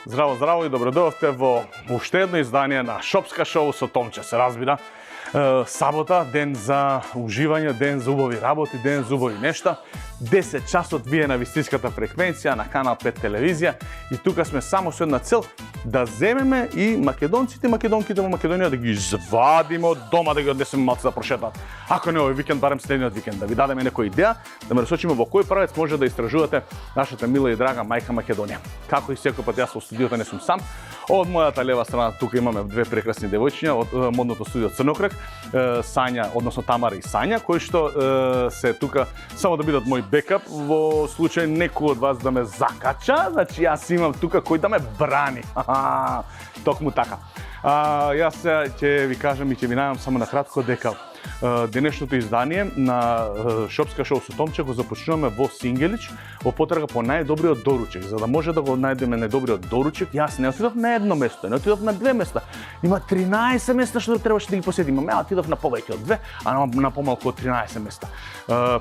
Здраво, здраво и добродојавте во уште едно издание на Шопска шоу со Томче, се разбира. Сабота, ден за уживање, ден за убави работи, ден за убави нешта. 10 часот вие на вистинската фреквенција на Канал 5 телевизија и тука сме само со една цел да земеме и македонците и македонките во Македонија да ги извадиме од дома, да ги однесеме малку да прошетаат. Ако не овој викенд, барем следниот викенд, да ви дадеме некоја идеја, да ме расочиме во кој правец може да истражувате нашата мила и драга мајка Македонија. Како и секој пат јас во студиото не сум сам. Од мојата лева страна тука имаме две прекрасни девојчиња од модното студио Црнокрак, Сања, односно Тамара и Сања, кои што се тука само да бидат мој бекап во случај некој од вас да ме закача, значи јас имам тука кој да ме брани. Токму така. Јас ќе ви кажам и ќе ви најавам само на кратко дека денешното издание на Шопска шоу со Томче го започнуваме во Сингелич во потрага по најдобриот доручек. За да може да го најдеме најдобриот доручек, јас не отидов на едно место, не отидов на две места. Има 13 места што требаше да ги посетиме. Ме отидов на повеќе од две, а на помалку од 13 места.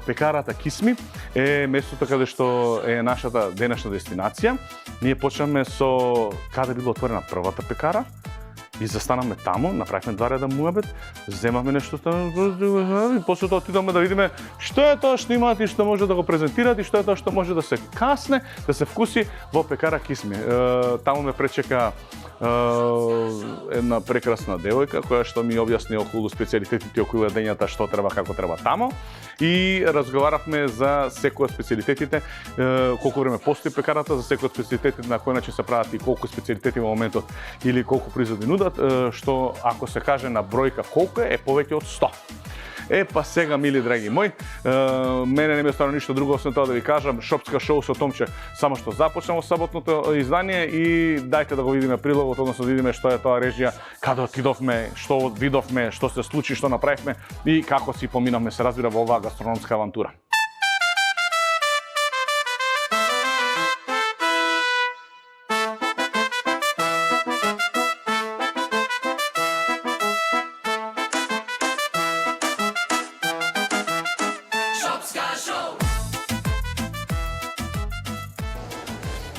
Пекарата Кисми е местото каде што е нашата денешна дестинација. Ние почнаме со каде била отворена првата пекара. И застанаме таму, направивме два реда муабет, земавме нешто и после тоа отидоме да видиме што е тоа што имаат и што може да го презентираат и што е тоа што може да се касне, да се вкуси во пекара Кисми. Таму ме пречека една прекрасна девојка која што ми објасни околу специјалитетите, околу јадењата, што треба, како треба таму. И разговаравме за секој од специјалитетите, колку време постои пекарата, за секој од специјалитетите на кој начин се прават и колку специјалитети во моментот или колку производи нудат, што ако се каже на бројка колку е повеќе од 100. Па сега, мили драги мои, мене не ми остана ништо друго освен тоа да ви кажам, Шопска шоу со Томче само што започна во саботното издание и дајте да го видиме прилогот, односно да видиме што е тоа режија, каде отидовме, што видовме, што се случи, што направивме и како си поминавме, се разбира, во оваа гастрономска авантура.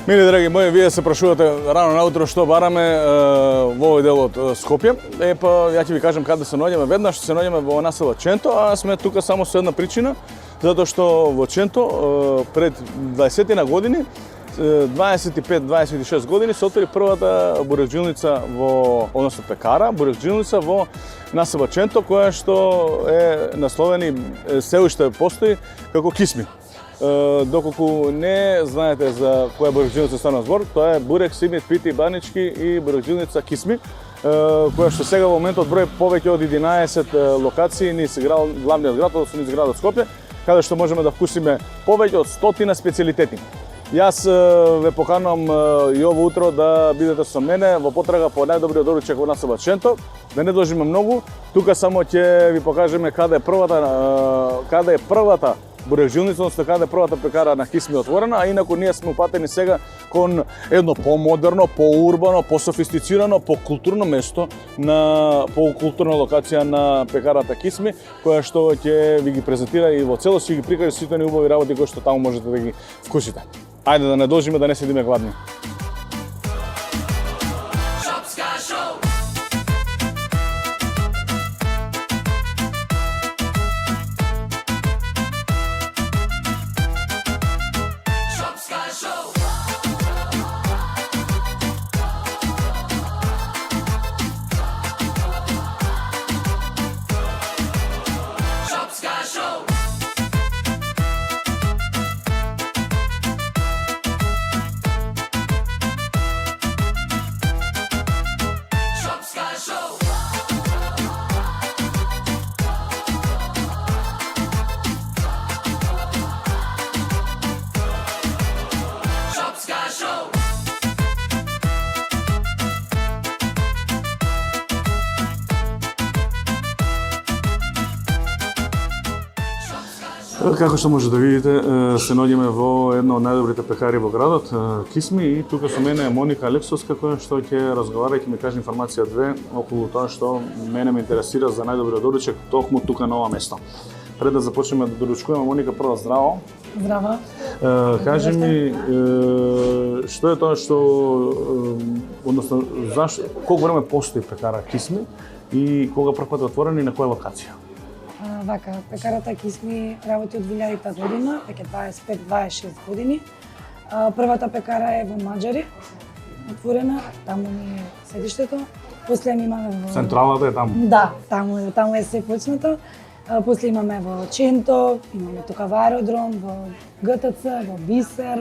Мили драги мои, вие се прашувате рано наутро што бараме во овој дел од Скопје. Па ја ќе ви кажам каде се наоѓаме. Веднаш се наоѓаме во насело Ченто, а сме тука само со една причина, затоа што во Ченто пред 20 на години, 25-26 години се отвори првата бурекджилница односно пекара, бурекджилница во насело Ченто, која што е насловена и се уште постои како Кисми. Доколку не знаете за која бурекджилница станува збор, тоа е Бурек, Симит, Пити, Банички и бурекджилница Кисми, која што сега во моментот брои повеќе од 11 локации низ главниот град, односно низ градот Скопје, каде што можеме да вкусиме повеќе од 100 специјалитети. Јас ве поканувам и ово утро да бидете со мене во потрага по најдобриот доручек во насело Ченто. Да не должиме многу, тука само ќе ви покажеме каде е првата бурекджилница, односно каде е првата пекара на Кисми отворена, а инаку ние сме упатени сега кон едно помодерно, поурбано, пософистицирано, покултурно место, по културна локација на пекарата Кисми, која што ќе ви ги презентира и во целост ќе ги прикаже сите ни убави работи кои што таму можете да ги вкусите. Ајде да не должиме да не седиме гладни. Како што може да видите, се наоѓаме во една од најдобрите пекари во градот, Кисми, и тука со мене е Моника Алексовска, која што ќе разговара и ќе ми каже информација две околу тоа што мене ме интересира за најдобриот доручек токму тука на ова место. Пред да започнеме да доручкуваме, Моника, прво здраво. Здраво. Кажи ми, што е тоа што, односно, колку време постои пекара Кисми и кога прв пат е отворена и на која локација? Вака, пекарата Кисми работи од 2005 година, веќе 25-26 години. Првата пекара е во Маџари, отворена, таму ни е седиштето. После имаме во... Централата е таму? Да, таму е се почнато. После имаме во Ченто, имаме тука во Аеродром, во ГТЦ, во Бисер,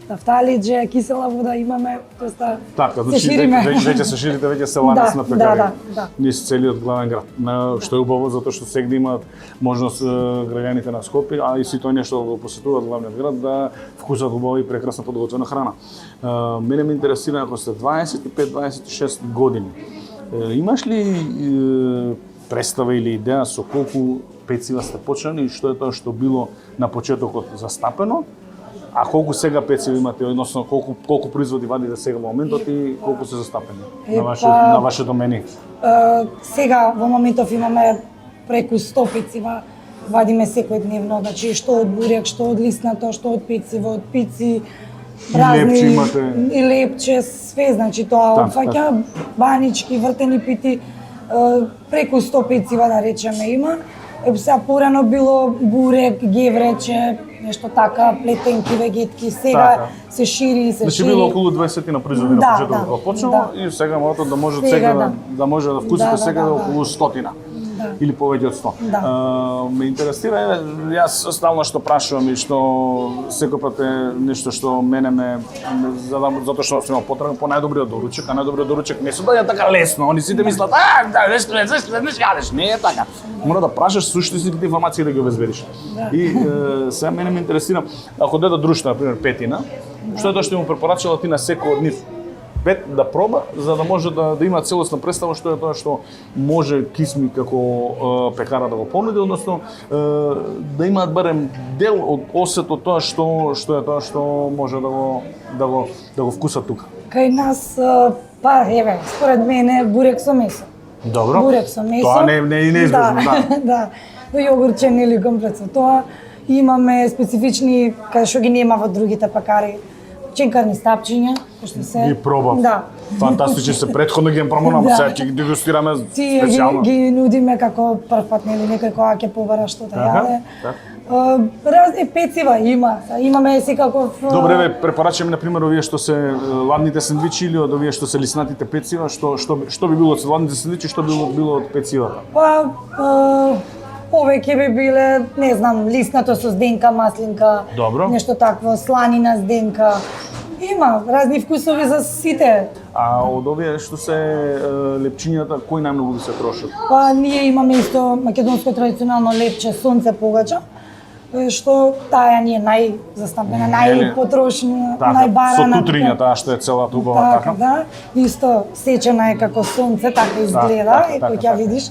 Тафталиџе, Кисела вода имаме, доста така, се шириме. Веќе се ширите, веќе се ланец на пекари. Да. Низ целиот главен град. Што е убаво, затоа што сегде имаат можност граѓаните на Скопје, а и сите оние што го посетуваат главниот град да вкусат убава и прекрасна подготвена храна. Мене ме интересира, ако сте 25-26 години, имаш ли представа или идеја со колку пецива сте почнали и што е тоа што било на почетокот застапено, а колку сега пецива имате, односно колку производи вадите сега во моментот и колку се застапени на вашето мени? Сега во моментов имаме преку 100 пецива, вадиме секојдневно, значи што од бурек, што од лиснато, што од пециво, од пици, лепче имате. И лепче, све, значи тоа опфаќа, банички, вртени пити, преку 100 пецива да речеме има. Сега порано било бурек, геврече, нешто така, плетенки, вегетки, сега се шири, се шири. Било околу 20 на производи на почетокот кога почнало и сега можете да може сега да може да вкусите сега околу 100 или повеќе од 100. Ме интересира, јас стално што прашувам и што секој пат е нешто што мене ме затоа што сум потребен по најдобриот доручек, а најдобриот доручек не се доаѓа така лесно. Они сите мислат, нешто јадеш, не е така. Мора да прашаш суштинските информации да ги обезбедиш. И сега мене ме интересира, ако дојде друштво, например Петина, што е тоа што му препорачала ти на секој од нив? Пет да проба, за да може да има целосна представа што е тоа што може Кисми како пекара да го понуди, односно да имаат барем дел од осетот тоа што е тоа што може да го вкусат тука. Кај нас, па еве, според мене бурек со месо. Добро. Бурек со месо. Тоа не е неизбежно, да. До јогурчен или комплет со тоа. Имаме специфични кај што ги нема во другите пекари. Ченкарни стапчиња, што се... Ги пробав. Да. Фантастични се, претходно ги пробувам, сега ќе ги дегустираме специјално. Ги нудиме како првпат, нели, некој кога ќе побара што да јаде. Разни пецива имаме секаков... Добре, препорачаме, например, овие што се ладните сендвичи или од овие што се лиснатите пецива, што би било од ладните сендвичи, што би било од пецивата? Па, повеќе би биле, не знам, лиснато со зденка, маслинка, нешто такво, сланина зденка. Има разни вкусови за сите. А од овие што се лепчињата, кој најмногу ги се трошат? Па ние имаме исто македонско традиционално лепче сонце погача, што таа ни е најзастапена, најпотрошна, најбарана. Со тутриња таа што е целата убава така. Да, исто сечена е како сонце, така изгледа, кој ќе видиш.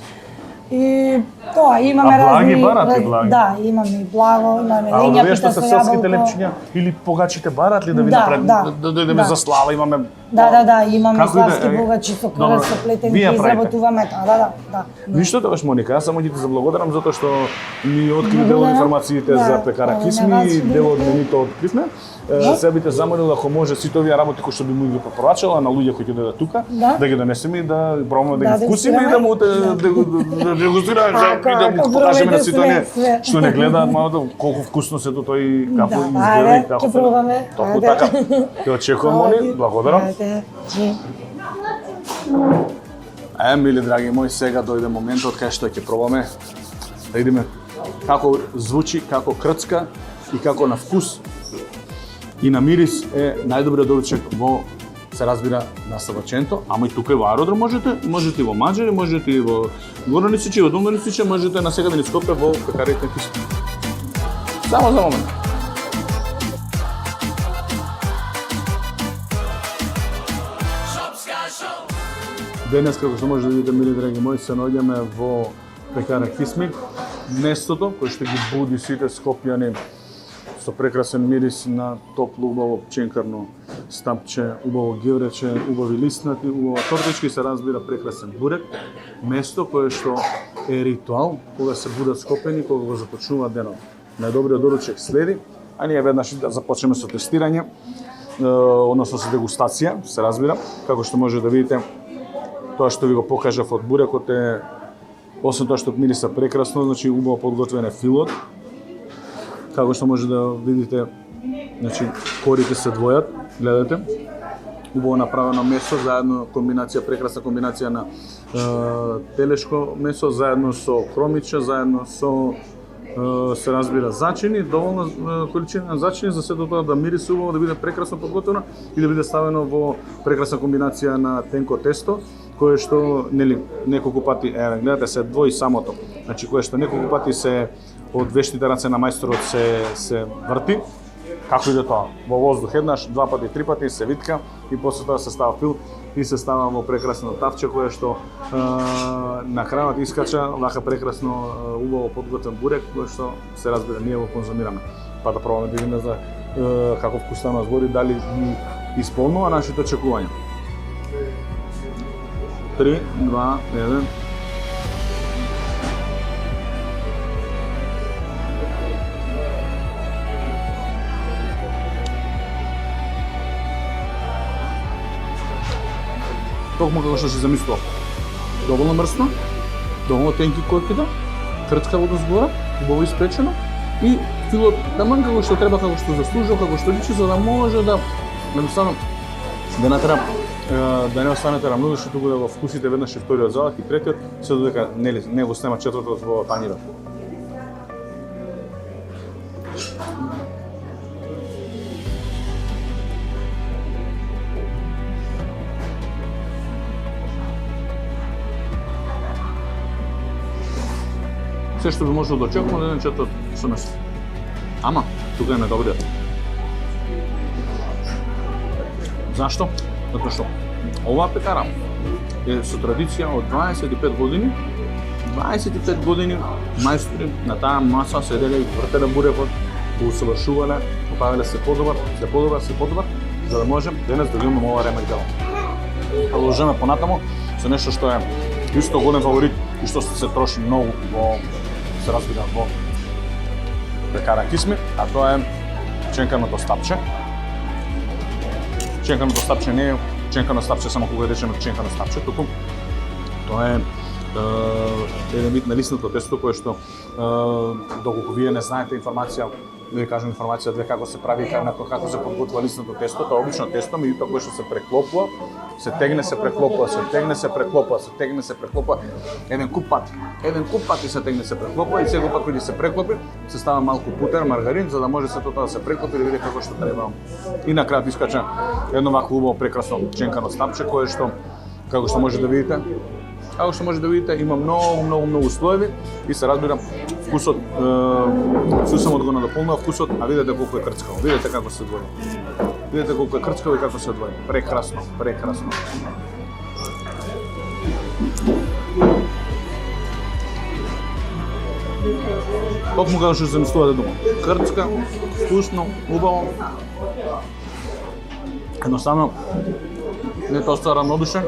И тоа имаме разни... А благи барат ли благи? Да, имаме благо, имаме лења, пита со јаболко. А овие што се селските лепчиња или погачите барат ли да ви направат, да дојдеме за слава, имаме... Да, имаме славски богачи со крв, со плетенки, изработуваме тоа, да. Ништо тогаш, Моника, јас само ќе ти заблагодарам затоа што ми откри дел од информациите за пекара Кисми и дел од менито откривме. Сега би те замолил ако може сите овие работи кои што би му ги препорачала на луѓе кои ќе дојдат тука, да ги донесеме и да пробаме да ги вкусиме и да му дегустираме и да му покажеме на сите оние што не гледаат малку колку вкусно се тоа и како изгледа и како. Ќе пробаме. Толку така. Те очекувам, Мони, благодарам. Мили драги мои, сега дојде моментот кај што ќе пробаме. Да видиме како звучи, како крцка и како на вкус и на мирис е најдобриот доручек во, се разбира, на Ченто, ама и тука и во Аеродром можете и во Маџари, можете и во Горно Лисиче, во Долно Лисиче, можете на секаде низ Скопје во пекарите Кисми. Само за момент. Денес, како што може да видите, мили драги мои, се наоѓаме во пекара Кисми, местото кој што ги буди сите скопјани со прекрасен мирис на топло, убаво ченкарно стапче, убаво геврече, убави лиснати, убава тортички, се разбира прекрасен бурек. Место кое што е ритуал кога се будат скопени, кога го започнува денот. Најдобриот доручек следи, а ние веднаш да започнеме со тестирање, односно со дегустација, се разбира, како што може да видите, тоа што ви го покажав од бурекот е, освен тоа што мириса прекрасно, значи убаво подготвен е филот, како што може да видите, значи корите се двојат, гледате, убаво направено месо, заедно комбинација, прекрасна комбинација на телешко месо, заедно со хромиче, заедно со се разбира зачини, доволна количина на зачини за сето тоа да мирисе убаво, да биде прекрасно подготвено и да биде ставено во прекрасна комбинација на тенко тесто, кое што нели неколку пати гледате се двои самото. Значи кое што неколку пати се од вештите раце на мајсторот се врти. Како иде тоа? Во воздух еднаш, два пати, три пати се витка и после тоа се става фил и се става во прекрасно тавче кое што на крајот искача вака прекрасно убаво подготвен бурек кој што се разбира ние го конзумираме. Па да пробаме да видиме за како вкусно нас гори, дали ни исполнува нашите очекувања. 3, 2, 1. Токму како што се замислував. Доволно мрсно, доволно тенки корките, крцкаво до збора, убаво испечено и филот таман како што треба, како што заслужува, како што личи, за да може да едноставно да натера да не останете рамнодушни, туку да го вкусите веднаш и вториот залак и третиот, се додека не го снема четвртот во тањирот. Се што би можело да очекувам да еден четврт со месо. Ама, тука е најдобриот. Зашто? Затоа што оваа пекара е со традиција од 25 години. 25 години мајстори на таа маса седеле и вртеле бурекот, го усавршувале, го правеле се подобар, за да можем денес да го имаме ова ремек дело. Продолжуваме понатаму со нешто што е исто голем фаворит и што се троши многу во се разбира во пекара Кисми, а тоа е ченканото стапче. Ченканото стапче не е ченкано стапче само кога речеме ченкано стапче, туку тоа е еден вид на лиснато тесто кое што доколку вие не знаете информација, да ви кажам информација како се прави и како се подготвува лиснато тесто, тоа е обично тесто, меѓутоа кое што се преклопува, се тегне, се преклопува, се тегне, се преклопува, се тегне, се преклопува еден куп пати. Еден куп пати се тегне, се преклопува и секој пат кога се преклопи, се става малку путер, маргарин за да може сето тоа да се преклопи и да види како што треба. И на крајот искача едно вакво убаво прекрасно ченкано стапче кое што како што може да видите, има многу слоеви и се разбира вкусот, сусамот го надополнува вкусот, а видите колку е крцкаво, видите како се двои. Видите колку е крцкаво и како се двои. Прекрасно, прекрасно. Токму како што се замислувате дома. Крцка, вкусно, убаво. Едноставно, не тоа ствара рамнодушен.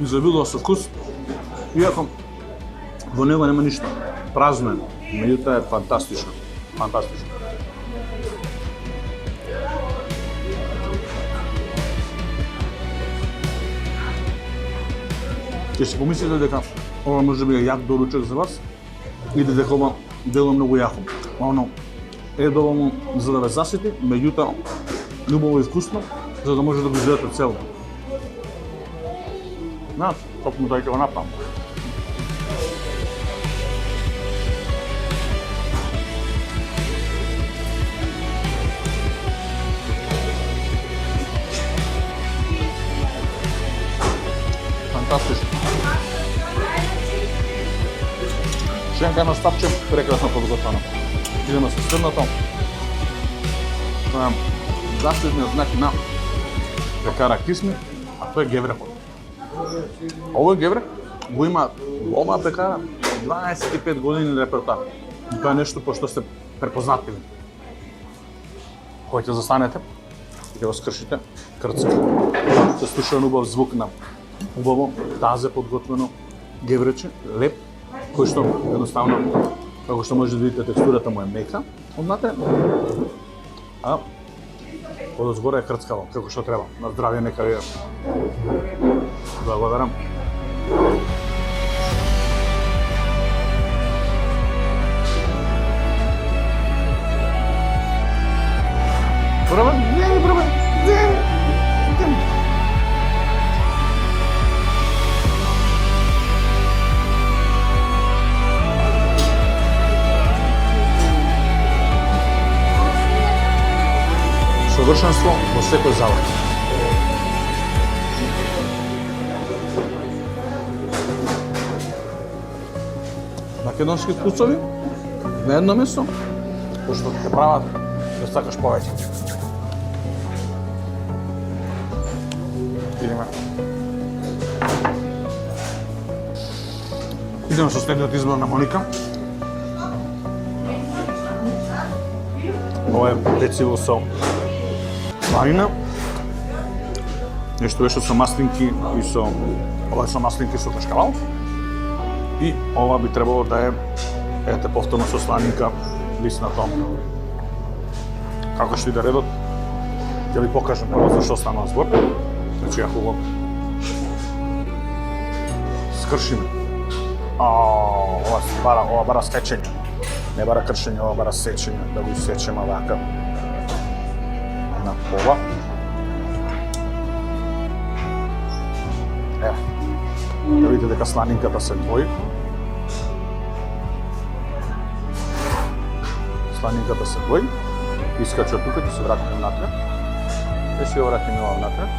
Изобилува со вкус, иако во него нема ништо, празно е, меѓутоа е фантастично, фантастично. Ќе си помислите дека ова може би е јак доручек за вас и дека ова дело многу јако. Оно е доволно за да ве засити, меѓутоа убаво и вкусно, за да може да го изедете цело. На, токму да ќе го направам. Фантастично. Ченкано стапче, прекрасно подготвено. Идеме со следното. Тоа е заштитниот знак на пекара Кисми, а тоа е геврекот. Овој геврек го има оваа пекара 25 години репертоар. Тоа е нешто по што сте препознатливи. Кога ќе застанете, ќе го скршите крцка. Се слуша убав звук на убаво, тазе подготвено геврече, леп, кој што едноставно, како што може да видите, текстурата му е мека однатре, а одозгоре е крцкаво, како што треба. На здравје нека ви е. Благодарам. Пробам? Не, пробам. Совршенство во секој завод. Македонски вкусови на едно место, пошто те прават да сакаш повеќе. Идеме со следниот избор на Моника. Ова е пecivo со сланина. Нешто беше со маслинки и со ова е со маслинки со кашкавал. И ова би требало да е ете повторно со сланинка лиснато. Како што иде редот, ќе ви покажам прво за што станува збор. Значи ја хубаво скршиме. Ова бара сечење. Не бара кршење, ова бара сечење, да го исечеме вака на пола. Ево, да видите дека сланинката се двои. Сланинката се двои. Искача тука, ќе се вратиме внатре. Ќе се вратиме ова внатре.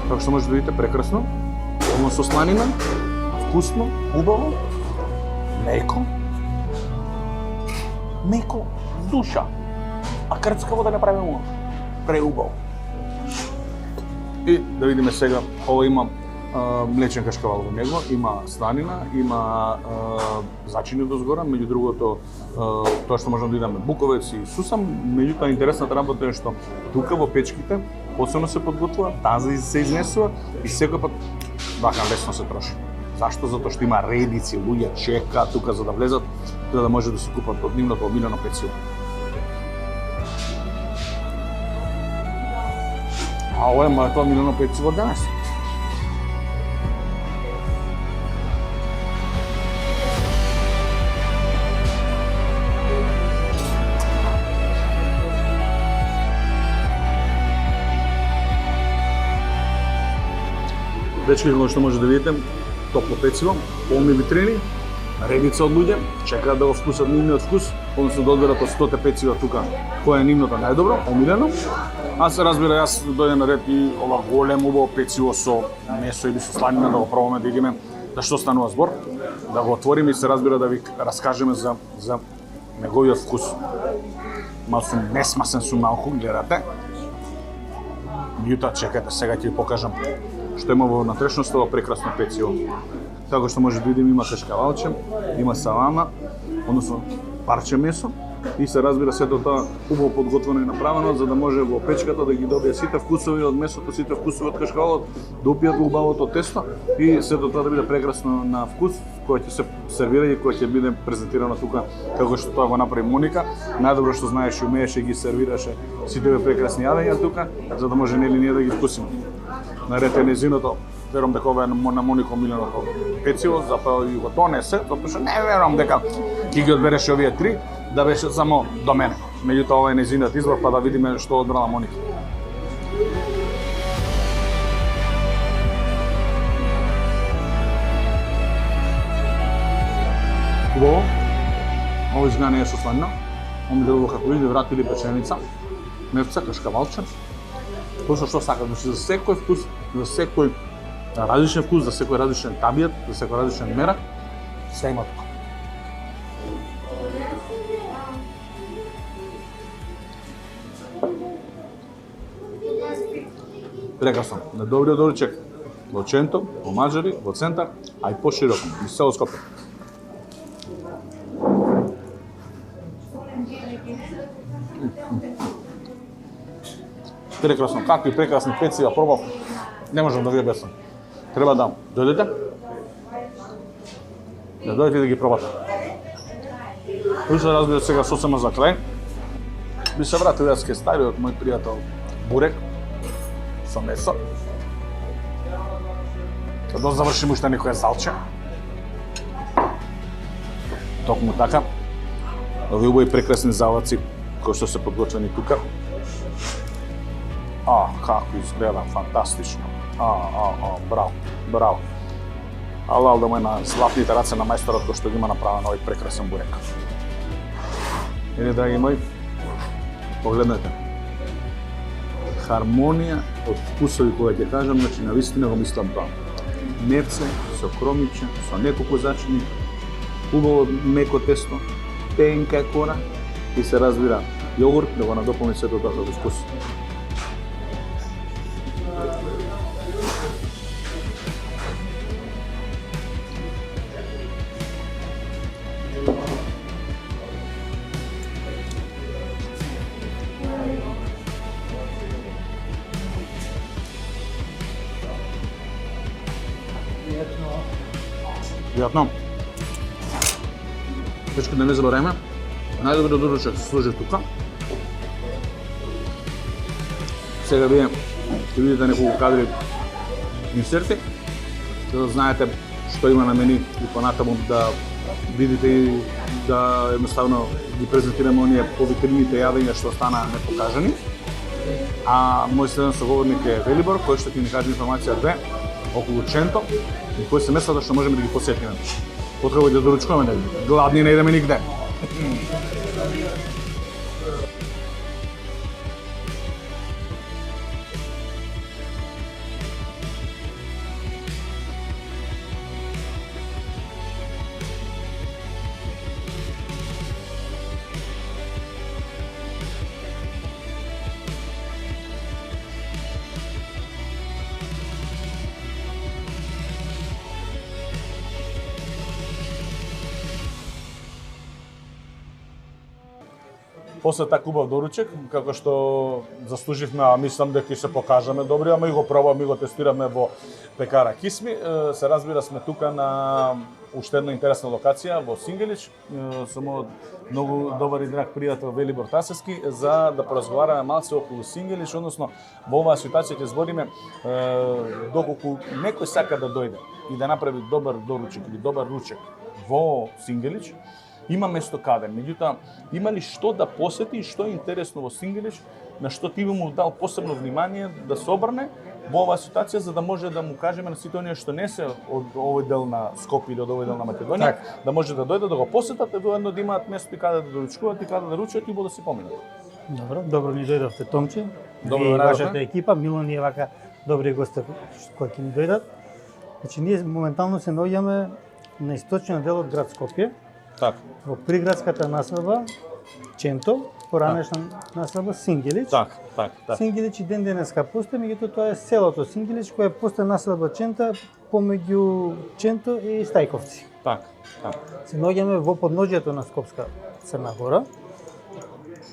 Како што може да видите, прекрасно, полно со сланина, вкусно, убаво, меко, душа, а крцкаво да не правиме преубаво. И да видиме сега, ова има млечен кашкавал во него, има сланина, има зачини дозгора, меѓу другото тоа што можеме да видиме буковец и сусам, меѓутоа интересната работа е што тука во печките посебно се подготвува, тази се изнесува и секој пат вака лесно се троши. Зашто? Затоа што има редици, луѓе чека тука за да влезат, за да може да се купат од нивното омилено пecivo. А ова е моето омилено пecivo денес. Дечки, како што може да видите, топло пecivo, полни витрини, редица од луѓе, чекаат да го вкусат нивниот вкус, односно да одберат од 100 пeciva тука, кој е нивното најдобро, омилено. А се разбира, јас дојде на ред и ова голем убаво пecivo со месо или со сланина да го пробаме, да видиме за што станува збор, да го отвориме и се разбира да ви раскажеме за неговиот вкус. Мал сум несмасен сум малку, гледате. Меѓутоа, чекате, сега ќе ви покажам што има во внатрешноста ова прекрасно пecivo. Така што може да видим, има кашкавалче, има салама, односно парче месо и се разбира сето тоа убаво подготвено и направено за да може во печката да ги добие сите вкусови од месото, сите вкусови од кашкавалот, да упијат во убавото тесто и сето тоа да биде прекрасно на вкус, кој ќе се сервира и кој ќе биде презентирано тука како што тоа го направи Моника. Најдобро што знаеше и умееше и ги сервираше сите овие прекрасни јадења тука, за да може нели ние да ги вкусиме. Наред е незиното, верувам дека ова е на Моника омиленото пecivo, запао и го донесе, затоа што не верувам дека ќе ги одбереше овие три, да беше само до мене. Меѓутоа ова е незиниот избор, па да видиме што одбрала Моника. Убаво, ова изгледа не е со сланина, омилено како види вратили печеница, мевца, кашкавалче. Тоа што сакат, значи за секој вкус, за секој различен вкус, за секој различен табијат, за секој различен мерак, се има тука. Прекрасно, на добриот доручек, во Ченто, во Маџари, во центар, а и пошироко, из цело Скопје. Прекрасно, какви прекрасни пецива пробав. Не можам да ви објаснам. Треба да дојдете. Да дојдете да ги пробате. Кој се разбира сега сосема за крај. Би се вратил јас ке стариот мој пријател бурек со месо. Да завршим уште некоја залче. Токму така. Овие убави прекрасни залаци кои што се подготвени тука. Како изгледа, фантастично. Браво, браво. Алал да му е на златните раце на мајсторот кој што ги има направен овој прекрасен бурек. Или, драги мои, погледнете. Хармонија од вкусови која ќе кажам, значи навистина го мислам тоа. Меце со кромиче, со неколку зачини, убаво меко тесто, тенка кора и се разбира јогурт да го надополни сето тоа со вкус. Пријатно. Дечки, да не забраваме, најдобриот доручак се сложи тука. Сега вие ќе видите неколку кадри инсерти, за да знаете што има на мени и понатаму да видите и да едноставно ги презентираме оние по витрините јадења што остана непокажани. А мој следен соговорник е Велибор, кој што ќе ни каже информација две околу Ченто и кои се местата што можеме да ги посетиме. Потребува да доручкуваме, гладни не идеме нигде. После така убав доручек, како што заслуживме, а мислам дека ќе се покажаме добри, ама и го пробаме и го тестираме во пекара Кисми. Се разбира, сме тука на уште една интересна локација во Сингелич, со мојот многу добар и драг пријател Велибор Тасевски, за да поразговараме малце околу Сингелич, односно во оваа ситуација ќе збориме доколку некој сака да дојде и да направи добар доручек или добар ручек во Сингелич, има место каде. Меѓутоа, има ли што да посети и што е интересно во Сингелич, на што ти би му дал посебно внимание да се обрне во оваа ситуација, за да може да му кажеме на сите оние што не се од овој дел на Скопје или од овој дел на Македонија, да може да дојдат да го посетат и воедно да имаат место и каде да доручкуваат и каде да ручат и да си поминат. Добро ни дојдовте, Томче. Добро и радовме. вашата екипа, мило ни е вака добри гости кои ќе ни дојдат. Значи ние моментално се наоѓаме на источниот дел од град Скопје, Така. во приградската населба Ченто, поранешна населба Сингелич. Така. Сингелич и ден денеска постои, меѓутоа тоа е селото Сингелич, која постои населба Чента помеѓу Ченто и Стајковци. Така. Се наоѓаме во подножјето на Скопска Црна Гора.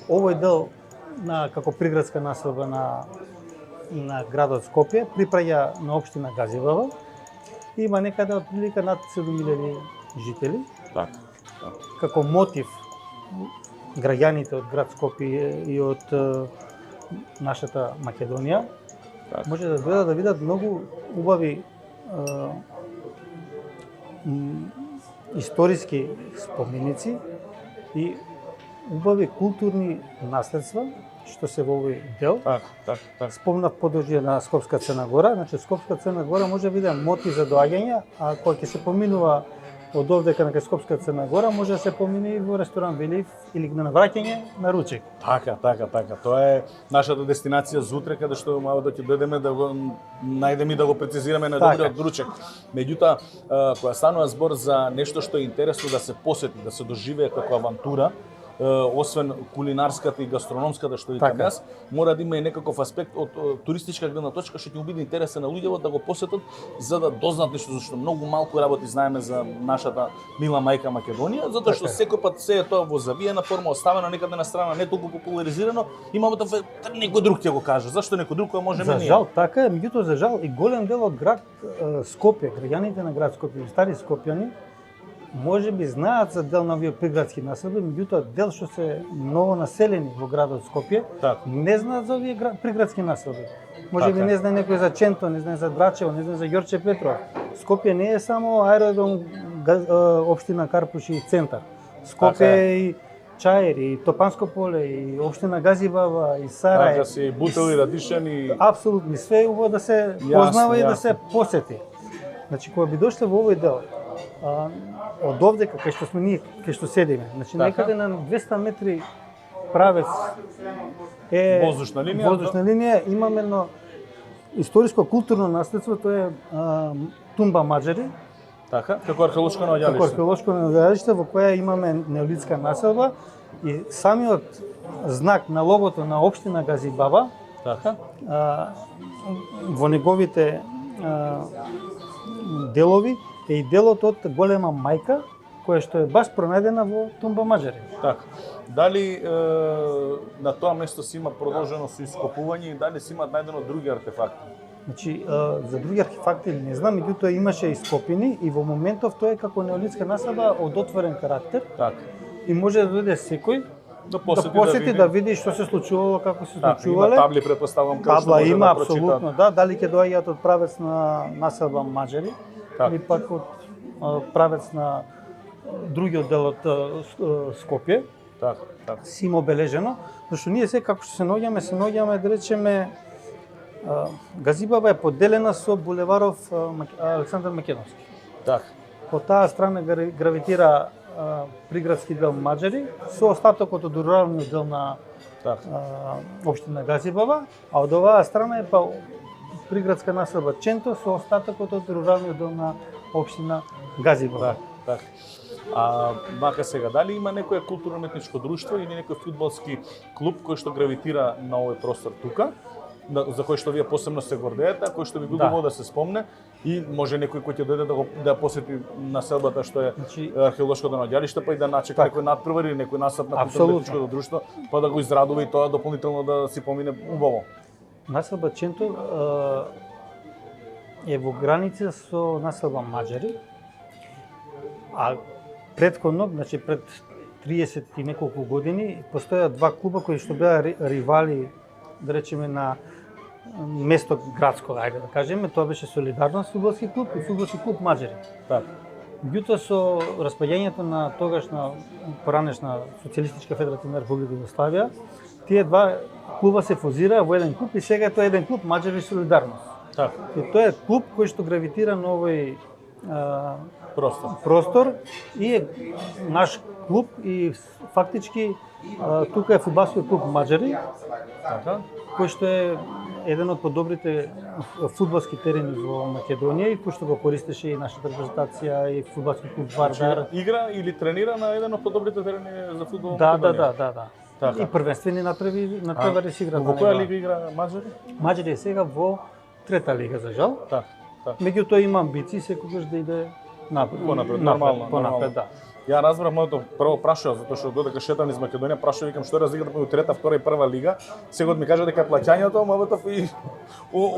Овој дел како приградска населба на градот Скопје припаѓа на општина Газивава и има некаде од прилика над 7000 жители. Така. Како мотив граѓаните од град Скопје и од нашата Македонија може да дојдат да видат многу убави историски споменици и убави културни наследства што се во овој дел. Така. Спомнав подојде на Скопска Црна Гора, значи Скопска Црна Гора може да биде мотив за доаѓање, а кога ќе се поминува од овдека на Скопска Црна Гора може да се помине и во ресторан Велив или на навраќање на ручек. Така. Тоа е нашата дестинација за утре, каде што мало да ќе дојдеме да го најдеме и да го прецизираме на добриот ручек. Меѓутоа, кога станува збор за нешто што е интересно да се посети, да се доживее како авантура, освен кулинарската и гастрономската што викам Така. јас, мора да има и некаков аспект од туристичка гледна точка што ќе му биде интересен на луѓето да го посетат за да дознаат нешто, зашто многу малку работи знаеме за нашата мила мајка Македонија, затоа што секој пат се е тоа во завиена форма, оставено некаде на страна, не толку популаризирано, имаме да некој друг ќе го каже. Зашто некој друг кој можеме За ние? жал, така е, меѓутоа за жал и голем дел од град Скопје, граѓаните на град Скопје, стари скопјани, може би знаат за дел на овие приградски населби, меѓутоа дел што се ново населени во градот Скопје, Така. не знаат за овие приградски населби. Може би Така. не знае некој за Ченто, не знае за Драчево, не знае за Ѓорче Петров. Скопје не е само аеродром, општина Карпуши и центар. Скопје Така е и Чаир, и Топанско поле, и општина Газибава, и Сарај. Така си Бутел и Радишен и Апсолутно, све е убаво да се познава и да се посети. Значи, кога би дошле во овој дел, од овдека, кај што сме ние, кај што седиме, значи Така. некаде на 200 метри правец е Воздушна линија, воздушна линија, имаме едно историско културно наследство, тоа е Тумба Маџари, така, како археолошко како наоѓалиште. археолошко наоѓалиште во која имаме неолитска населба и самиот знак на логото на општина Газибаба, Така. во неговите делови е и делот од голема мајка, која што е баш пронајдена во Тумба Маџари. Така. Дали на тоа место си има продолжено со ископување и дали си имаат најдено други артефакти? Значи, за други архефакти не знам, меѓутоа имаше ископини и во моментов тоа е како неолитска населба од отворен карактер Така. и може да дојде секој Да да види што се случувало, како се Така, има случувале. табли, претпоставам, кај што Табла може има да прочитаат. апсолутно, да, дали ќе доаѓаат од правец на населба Маџари Така. или пак од правец на другиот дел од Скопје. Така, така. Си има обележено, зашто ние се како што се наоѓаме да речеме Газибаба е поделена со булеваров Александар Македонски. Така. По таа страна гравитира приградски дел Маџари со остатокот од руралниот дел на Така. општина Газибаба, а од оваа страна е па приградска населба Ченто со остатокот од руралниот дел на општина Газибаба. Така. Мака сега, дали има некое културно-уметничко друштво или некој фудбалски клуб кој што гравитира на овој простор тука, за кој што вие посебно се гордеете, кој што би било убаво да се спомне и може некој кој ќе дојде да посети населбата што е Значи, археолошкото наоѓалиште, па и да начека некој надпревар или некој насад на Апсолутно. културно-уметничкото друштво, па да го израдува и тоа дополнително да си помине убаво. населба Ченто е во граница со населба Маџари, а претходно, значи пред 30 и неколку години, постојаа два клуба кои што беа ривали, да речеме, на место градско, ајде да кажеме, тоа беше Солидарност фудбалски клуб и фудбалски клуб Маџари. Така. Меѓутоа со распаѓањето на тогашна поранешна Социјалистичка федеративна република Југославија, тие два клуба се фузираа во еден клуб и сега е тоа еден клуб Маџари Солидарност. Така. И тоа е клуб кој што гравитира на овој простор и е наш клуб и фактички тука е фудбалскиот клуб Маџари, Така. кој што е еден од подобрите фудбалски терени во Македонија и кој што го користеше и нашата репрезентација и фудбалски клуб Вардар. Игра или тренира на еден од подобрите терени за фудбал во Да. Македонија? Така. И првенствени натпревари се играат. Во која лига игра Маџари? Маџари е сега во трета лига за жал. Така. Меѓутоа има амбиции секогаш да иде напред. Понапред, нормално. Понапред, да. Ја разбрав моето прво прашање затоа што додека шетам из Македонија, прашав викам што е разликата меѓу трета, втора и прва лига. Сегод ми кажа дека е плаќањето, мабетов и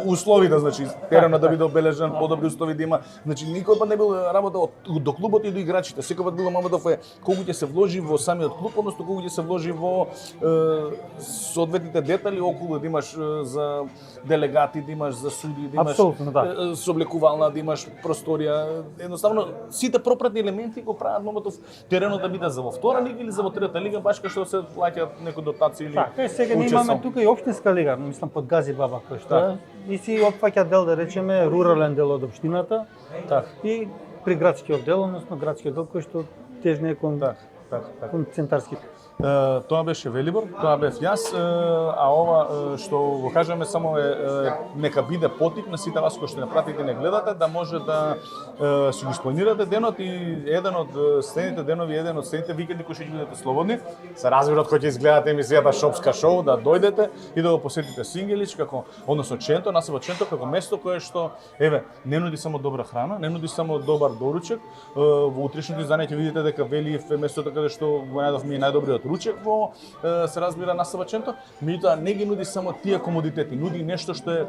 условите, значи теренот да биде обележен, подобри услови да има. Значи никој пат не бил работа до клубот и до играчите. Секој пат било мабетов е колку ќе се вложи во самиот клуб, односно колку ќе се вложи во соодветните детали околу, да имаш за делегати, да имаш за суди, да имаш Апсолутно, да. соблекувална, да имаш просторија. Едноставно сите пропратни елементи го прават мабетов теренот да биде за во втора лига или за во трета лига, баш кај што се плаќаат некои дотации или Така, сега ние имаме тука и општинска лига, мислам под Газибаба кој што е, и си опфаќа дел, да речеме, рурален дел од општината Така. и приградскиот дел, односно градскиот дел кој што тежне кон Така. кон центарски. Тоа беше Велибор, тоа бев јас, а ова што го кажеме само нека биде потик на сите вас кои што не пратите и не гледате, да може да си го спланирате денот и еден од следните денови, еден од следните викенди кои што ќе бидете слободни, се разбира од кој ќе изгледате емисијата Шопска шоу, да дојдете и да го посетите Сингелич, односно Ченто, насипот Ченто како место кое што не нуди само добра храна, не нуди само добар доручек. Во утрешното издание ќе видите дека Велиев е местото каде што го најдовме и најдобриот ручек во се разбира насипот Ченто, меѓутоа не ги нуди само тие комодитети, нуди нешто што е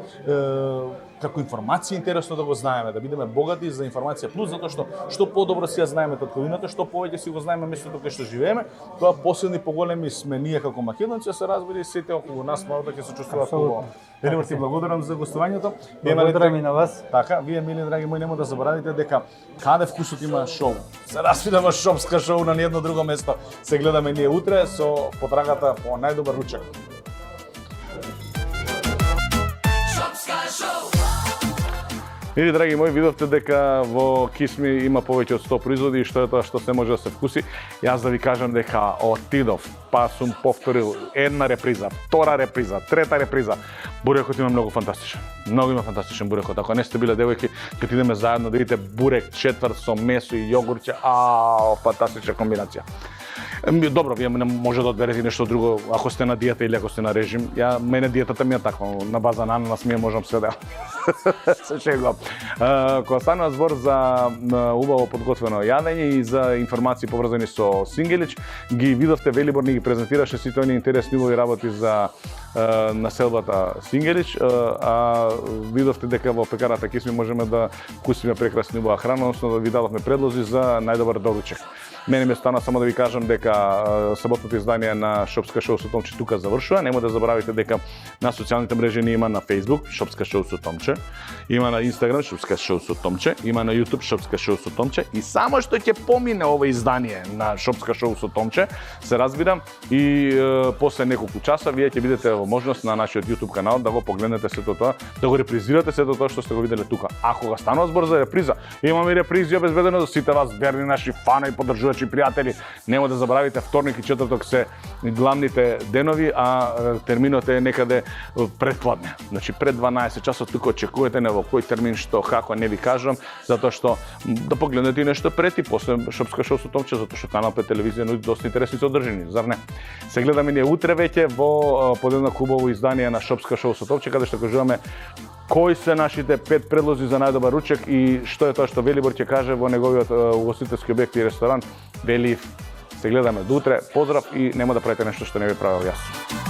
како информација интересно да го знаеме, да бидеме богати за информација плюс, затоа што подобро си ја знаеме татковината, што повеќе си го знаеме местото каде што живееме, тоа посилни поголеми сме ние како македонци, се разбира и сите околу нас мора да ќе се чувствуваат побаво. Велибор, ти благодарам за гостувањето. Благодарам и на вас. Така, вие мили драги мои, нема да заборавите дека каде вкусот има шоу. Се разбира во Шопска шоу на ниедно друго место. Се гледаме ние утре со потрагата по најдобар ручек. Мили драги мои, видовте дека во Кисми има повеќе од 100 производи и што е тоа што се може да се вкуси. Јас да ви кажам дека отидов, па сум повторил една реприза, втора реприза, трета реприза. Бурекот има многу фантастичен. Многу има фантастичен бурекот. Ако не сте биле девојки, кога идеме заедно да видите бурек четврт со месо и јогурче, фантастична комбинација. Добро, вие може да одберете нешто друго ако сте на диета или ако сте на режим. Мене диетата ми е таква, на база на ананас ми можам се да се шегувам. Кога станува збор за убаво подготвено јадење и за информации поврзани со Сингелич, ги видовте, Велибор ни ги презентираше сите оние интересни убави работи за населбата Сингелич, а видовте дека во пекарата Кисми можеме да вкусиме прекрасна убава храна, односно да ви дадовме предлози за најдобар доручек. Мене ми стана само да ви кажам дека саботното издание на Шопска шоу со Томче тука завршува. Нема да заборавите дека на социјалните мрежи ни има на Facebook Шопска шоу со Томче, има на Instagram Шопска шоу со Томче, има на YouTube Шопска шоу со Томче и само што ќе помине ова издание на Шопска шоу со Томче, се разбира, и после неколку часа вие ќе видите можност на нашиот YouTube канал да го погледнете сето тоа, да го репризирате сето тоа што сте го виделе тука. Ако га станува збор за реприза, имаме и репризи обезбедено за сите вас верни наши фана и поддржувачи пријатели. Нема да заборавите, вторник и четврток се главните денови, а терминот е некаде пред подне. Значи пред 12 часот тука очекувате, не во кој термин што како не ви кажам, затоа што да погледнете нешто пред и после Шопска шоу со Томче, затоа што Канал 5 телевизија нуди доста интересни содржини, зар не? Се гледаме ние утре веќе во подеднакво убаво издание на Шопска шоу со Томче, каде што кажуваме кои се нашите 5 предлози за најдобар ручек и што е тоа што Велибор ќе каже во неговиот угостителски објект и ресторан Велиев. Се гледаме до утре. Поздрав и нема да правите нешто што не ви правил јас.